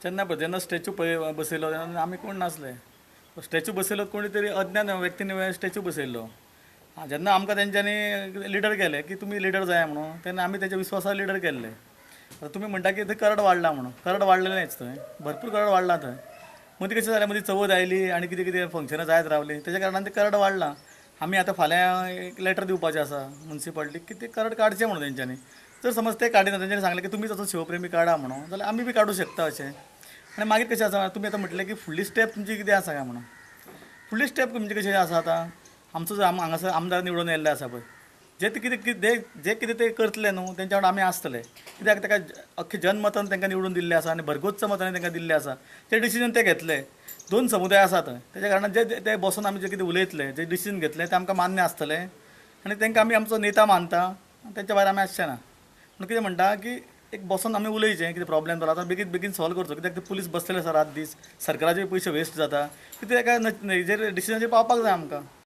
जेन्ना स्टॅच्यू बसयलो तेन्ना आमी कोण नासले. स्टॅच्यू बसयलो कोणी तरी अज्ञान व्यक्तीने स्टॅच्यू बसयल्लो. जेन्ना आमकां तेंच्यांनी लिडर केले की तुमी लिडर जाय म्हणून, तेन्ना आमी तेच्या विश्वासार लिडर केल्ले. आता तुमी म्हणटा की थंय करड वाडला म्हणून, करड वाडलेलेंच थंय, भरपूर करड वाडला थंय. मदीं कशें जालें, मदीं चवथ आयली आनी कितें कितें फंक्शनां जायत रावलीं, तेज्या कारणान तें करड वाडलां. आमी आतां फाल्यां एक लेटर दिवपाचें आसा मुन्सिपाल्टीक की तें करड काडचें म्हणून तेंच्यांनी. जर समज ते काडिना, तेंच्यांनी सांगलें की तुमीच असो शिवप्रेमी काडा म्हणून, जाल्यार आमी बी काडूं शकता अशें. आनी मागीर कशें आसा, तुमी आतां म्हटलें की फुडली स्टेप तुमची कितें आसा काय म्हणून. फुडली स्टेप म्हणजे कशें आसा आतां, आमचो जो हांगासर आमदार निवडून येयल्ले आसा पळय, जे ते कितें ते करतले न्हू, तेंच्या वांगडा आमी आसतले. कित्याक ताका अख्खे जनमतान तांकां निवडून दिल्ले आसा आनी भरगोच्च मतांनी तांकां दिल्ले आसा. ते डिसिजन ते घेतले. दोन समुदाय आसा थंय, तेज्या कारणान जे ते बसून आमी जे कितें उलयतले, जे डिसिजन घेतले ते आमकां मान्य आसतले. आनी तांकां आमी आमचो नेता मानता, तेंच्या भायर आमी आसचे ना. पूण कितें म्हणटा की एक बसून आमी उलयचें, कितें प्रॉब्लेम जाला तो बेगीन बेगीन सॉल्व करचो. कित्याक ते पुलीस बसलेले आसा रात दीस, सरकाराचे पयशे वेस्ट जाता. कितें एका हेजेर डिसिजनाचेर पावपाक जाय आमकां.